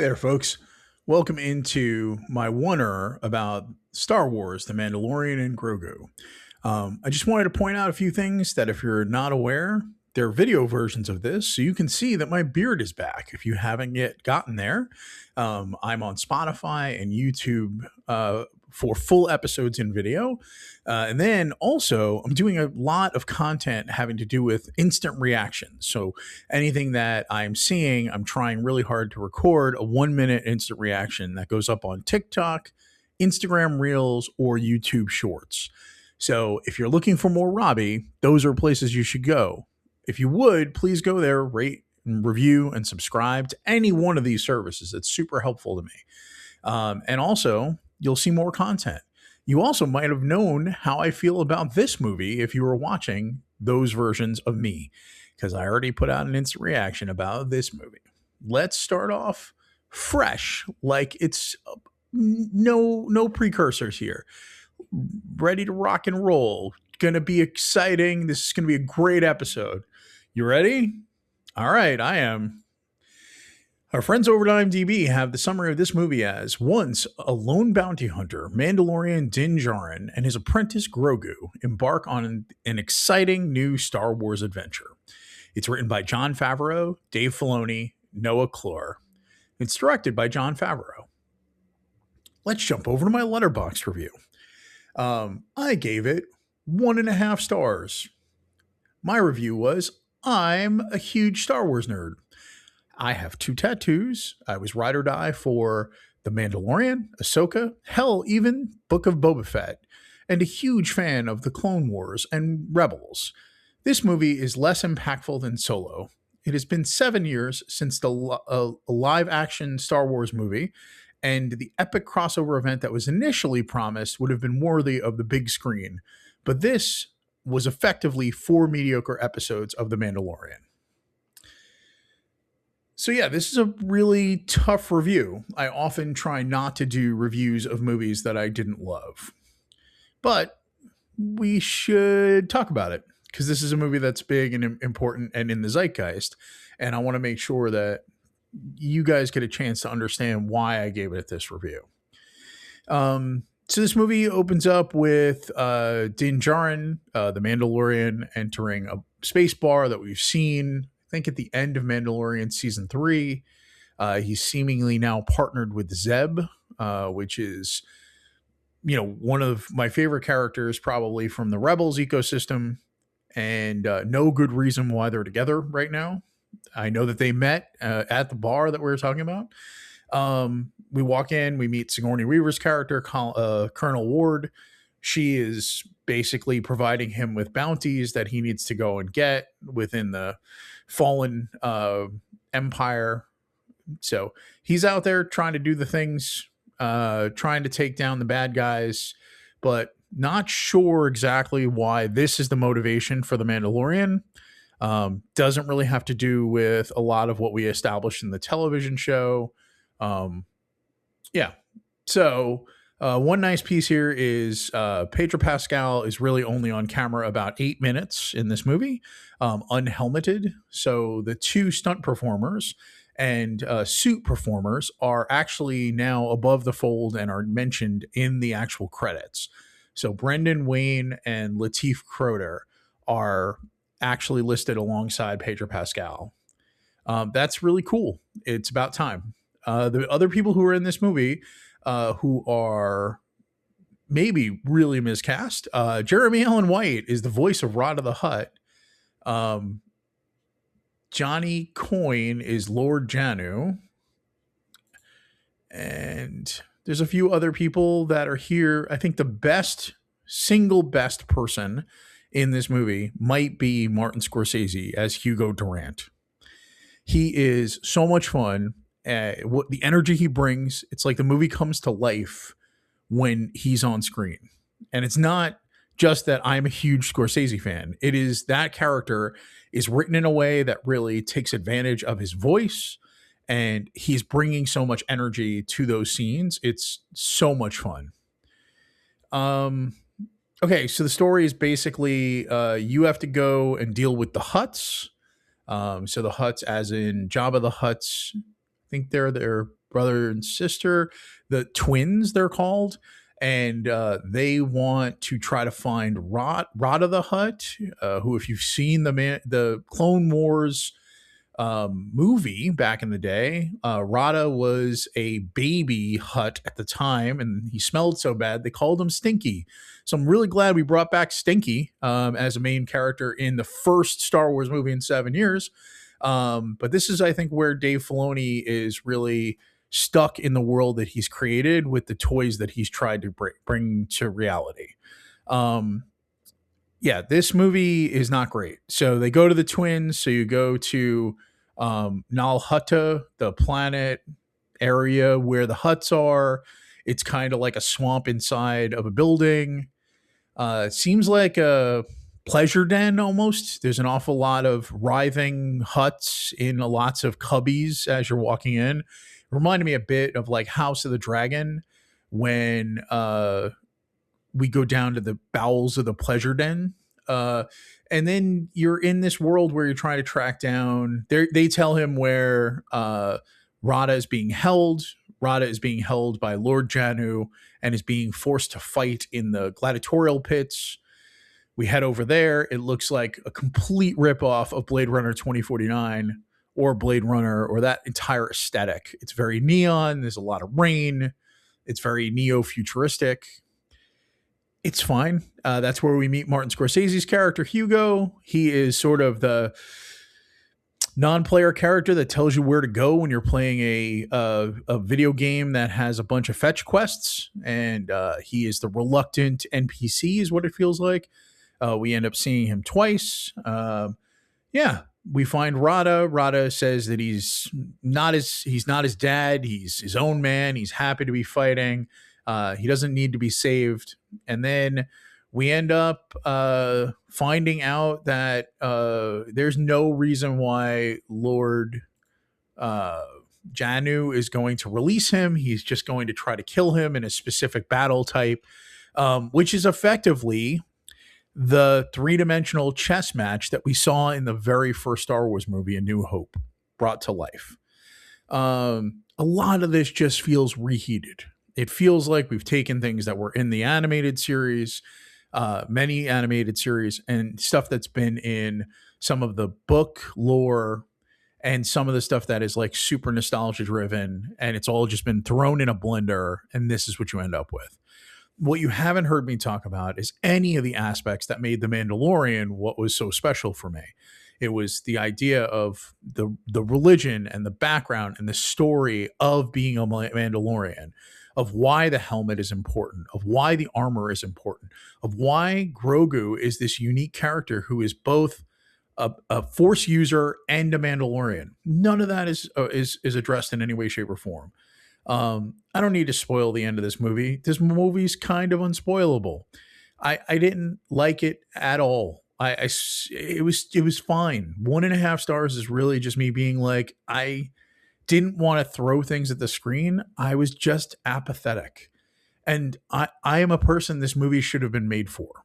there, folks. Welcome into my oneer about Star Wars, The Mandalorian and Grogu. I just wanted to point out a few things that if you're not aware, there are video versions of this, so you can see that my beard is back. If you haven't yet gotten there, I'm on Spotify and YouTube for full episodes in video. And then also, I'm doing a lot of content having to do with instant reactions. So anything that I'm seeing, I'm trying really hard to record a 1 minute instant reaction that goes up on TikTok, Instagram Reels, or YouTube Shorts. So if you're looking for more Robbie, those are places you should go. If you would, please go there, rate and review and subscribe to any one of these services. It's super helpful to me. And also, you'll see more content. You also might have known how I feel about this movie if you were watching those versions of me, because I already put out an instant reaction about this movie. Let's start off fresh, like it's no precursors here. Ready to rock and roll. Gonna be exciting. This is gonna be a great episode. You ready? All right, I am. Our friends over at IMDb have the summary of this movie as: once a lone bounty hunter, Mandalorian Din Djarin, and his apprentice Grogu embark on an exciting new Star Wars adventure. It's written by Jon Favreau, Dave Filoni, Noah Clore. It's directed by Jon Favreau. Let's jump over to my Letterboxd review. I gave it 1.5 stars. My review was: I'm a huge Star Wars nerd. I have 2 tattoos. I was ride or die for The Mandalorian, Ahsoka, hell, even Book of Boba Fett, and a huge fan of the Clone Wars and Rebels. This movie is less impactful than Solo. It has been 7 years since the live-action Star Wars movie, and the epic crossover event that was initially promised would have been worthy of the big screen. But this was effectively 4 mediocre episodes of The Mandalorian. So yeah, this is a really tough review. I often try not to do reviews of movies that I didn't love. But we should talk about it, because this is a movie that's big and important and in the zeitgeist. And I want to make sure that you guys get a chance to understand why I gave it this review. So this movie opens up with Din Djarin, the Mandalorian, entering a space bar that we've seen, I think, at the end of Mandalorian Season 3. He's seemingly now partnered with Zeb, which is, one of my favorite characters probably from the Rebels ecosystem, and no good reason why they're together right now. I know that they met at the bar that we were talking about. We walk in, we meet Sigourney Weaver's character, Colonel Ward. She is basically providing him with bounties that he needs to go and get within the fallen empire. So he's out there trying to do the things, trying to take down the bad guys, but not sure exactly why this is the motivation for the Mandalorian. Doesn't really have to do with a lot of what we established in the television show. So one nice piece here is Pedro Pascal is really only on camera about 8 minutes in this movie, unhelmeted. So the 2 stunt performers and suit performers are actually now above the fold and are mentioned in the actual credits. So Brendan Wayne and Lateef Crowder are actually listed alongside Pedro Pascal. That's really cool. It's about time. The other people who are in this movie, who are maybe really miscast, Jeremy Allen White is the voice of Rod of the Hutt. Johnny Coyne is Lord Janu. And there's a few other people that are here. I think the single best person in this movie might be Martin Scorsese as Hugo Durant. He is so much fun. What the energy he brings, it's like the movie comes to life when he's on screen. And it's not just that I'm a huge Scorsese fan. It is that character is written in a way that really takes advantage of his voice, and he's bringing so much energy to those scenes. It's so much fun. Okay, so the story is basically you have to go and deal with the Hutts. So the Hutts, as in Jabba the Hutts, I think they're brother and sister, the twins, they're called. And they want to try to find Rada the Hutt, who, if you've seen the Clone Wars movie back in the day, Rada was a baby Hutt at the time, and he smelled so bad they called him Stinky. So I'm really glad we brought back Stinky as a main character in the first Star Wars movie in 7 years. But this is, I think, where Dave Filoni is really stuck in the world that he's created with the toys that he's tried to bring to reality. Yeah, this movie is not great. So they go to the twins. So you go to Nal Hutta, the planet area where the Hutts are. It's kind of like a swamp inside of a building. It seems like a pleasure den almost. There's an awful lot of writhing Hutts in lots of cubbies as you're walking in. It reminded me a bit of like House of the Dragon when we go down to the bowels of the pleasure den. And then you're in this world where you're trying to track down. They tell him where Rada is being held. Rada is being held by Lord Janu and is being forced to fight in the gladiatorial pits. We head over there. It looks like a complete ripoff of Blade Runner 2049 or Blade Runner or that entire aesthetic. It's very neon. There's a lot of rain. It's very neo-futuristic. It's fine. That's where we meet Martin Scorsese's character, Hugo. He is sort of the non-player character that tells you where to go when you're playing a video game that has a bunch of fetch quests. And he is the reluctant NPC is what it feels like. We end up seeing him twice. Yeah, we find Rada. Rada says that he's not his dad. He's his own man. He's happy to be fighting. He doesn't need to be saved. And then we end up finding out that there's no reason why Lord Janu is going to release him. He's just going to try to kill him in a specific battle type, which is effectively the three-dimensional chess match that we saw in the very first Star Wars movie, A New Hope, brought to life. A lot of this just feels reheated. It feels like we've taken things that were in the animated series, many animated series, and stuff that's been in some of the book lore and some of the stuff that is like super nostalgia driven, and it's all just been thrown in a blender, and this is what you end up with. What you haven't heard me talk about is any of the aspects that made The Mandalorian what was so special for me. It was the idea of the religion and the background and the story of being a Mandalorian, of why the helmet is important, of why the armor is important, of why Grogu is this unique character who is both a Force user and a Mandalorian. None of that is addressed in any way, shape, or form. I don't need to spoil the end of this movie. This movie's kind of unspoilable. I didn't like it at all. It was fine. 1.5 stars is really just me being like, I didn't want to throw things at the screen. I was just apathetic. And I am a person this movie should have been made for.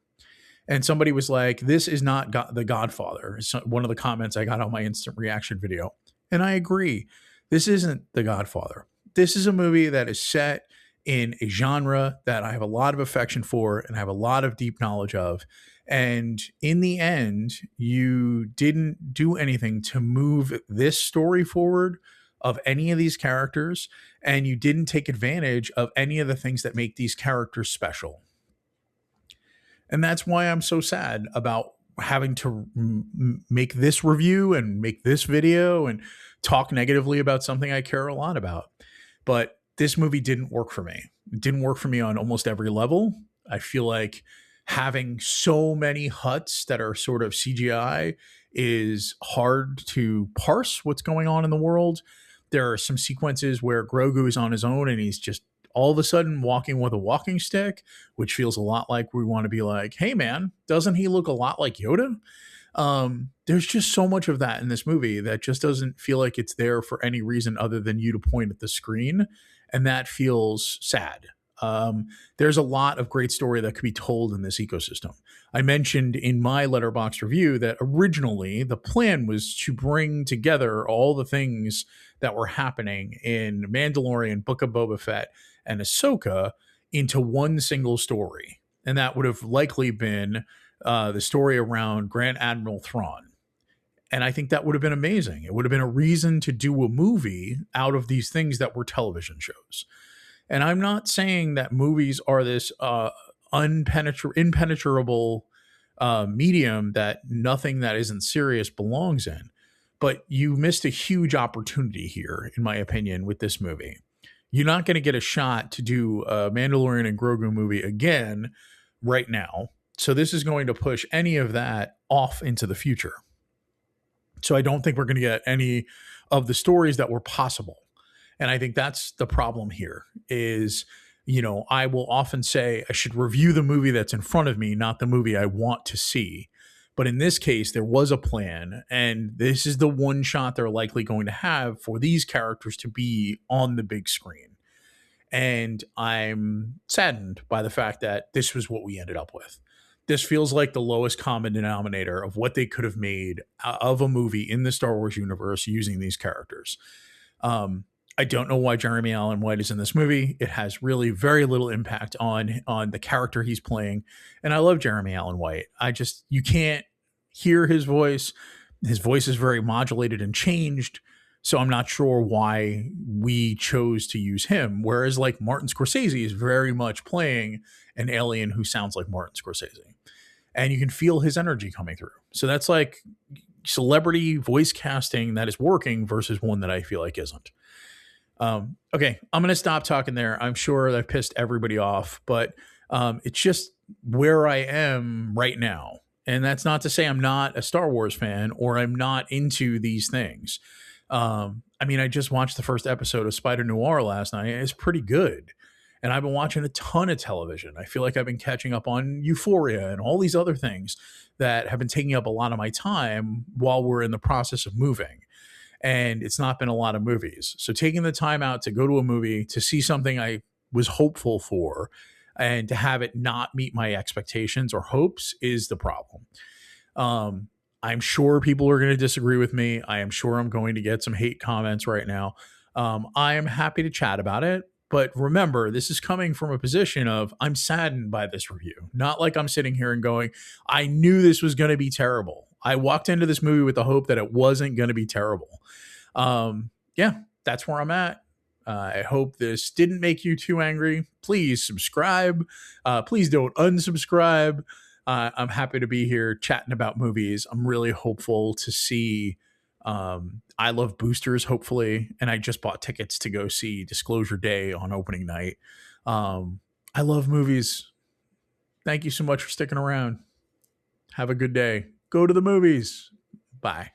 And somebody was like, this is not The Godfather. It's one of the comments I got on my instant reaction video. And I agree. This isn't The Godfather. This is a movie that is set in a genre that I have a lot of affection for and I have a lot of deep knowledge of. And in the end, you didn't do anything to move this story forward of any of these characters, and you didn't take advantage of any of the things that make these characters special. And that's why I'm so sad about having to make this review and make this video and talk negatively about something I care a lot about. But this movie didn't work for me. It didn't work for me on almost every level. I feel like having so many Hutts that are sort of CGI is hard to parse what's going on in the world. There are some sequences where Grogu is on his own and he's just all of a sudden walking with a walking stick, which feels a lot like we want to be like, hey man, doesn't he look a lot like Yoda? There's just so much of that in this movie that just doesn't feel like it's there for any reason other than you to point at the screen. And that feels sad. There's a lot of great story that could be told in this ecosystem. I mentioned in my letterbox review that originally the plan was to bring together all the things that were happening in Mandalorian, Book of Boba Fett, and Ahsoka into one single story. And that would have likely been the story around Grand Admiral Thrawn. And I think that would have been amazing. It would have been a reason to do a movie out of these things that were television shows. And I'm not saying that movies are this impenetrable medium that nothing that isn't serious belongs in. But you missed a huge opportunity here, in my opinion, with this movie. You're not going to get a shot to do a Mandalorian and Grogu movie again right now. So this is going to push any of that off into the future. So I don't think we're going to get any of the stories that were possible. And I think that's the problem here is, I will often say I should review the movie that's in front of me, not the movie I want to see. But in this case, there was a plan, and this is the one shot they're likely going to have for these characters to be on the big screen. And I'm saddened by the fact that this was what we ended up with. This feels like the lowest common denominator of what they could have made of a movie in the Star Wars universe using these characters. I don't know why Jeremy Allen White is in this movie. It has really very little impact on the character he's playing. And I love Jeremy Allen White. You can't hear his voice. His voice is very modulated and changed. So I'm not sure why we chose to use him. Whereas like Martin Scorsese is very much playing an alien who sounds like Martin Scorsese. And you can feel his energy coming through. So that's like celebrity voice casting that is working versus one that I feel like isn't. Okay, I'm going to stop talking there. I'm sure I've pissed everybody off, but it's just where I am right now. And that's not to say I'm not a Star Wars fan or I'm not into these things. I just watched the first episode of Spider Noir last night. It's pretty good. And I've been watching a ton of television. I feel like I've been catching up on Euphoria and all these other things that have been taking up a lot of my time while we're in the process of moving. And it's not been a lot of movies. So taking the time out to go to a movie, to see something I was hopeful for, and to have it not meet my expectations or hopes is the problem. I'm sure people are going to disagree with me. I am sure I'm going to get some hate comments right now. I am happy to chat about it. But remember, this is coming from a position of I'm saddened by this review. Not like I'm sitting here and going, I knew this was going to be terrible. I walked into this movie with the hope that it wasn't going to be terrible. That's where I'm at. I hope this didn't make you too angry. Please subscribe. Please don't unsubscribe. I'm happy to be here chatting about movies. I'm really hopeful to see I Love Boosters, hopefully. And I just bought tickets to go see Disclosure Day on opening night. I love movies. Thank you so much for sticking around. Have a good day. Go to the movies. Bye.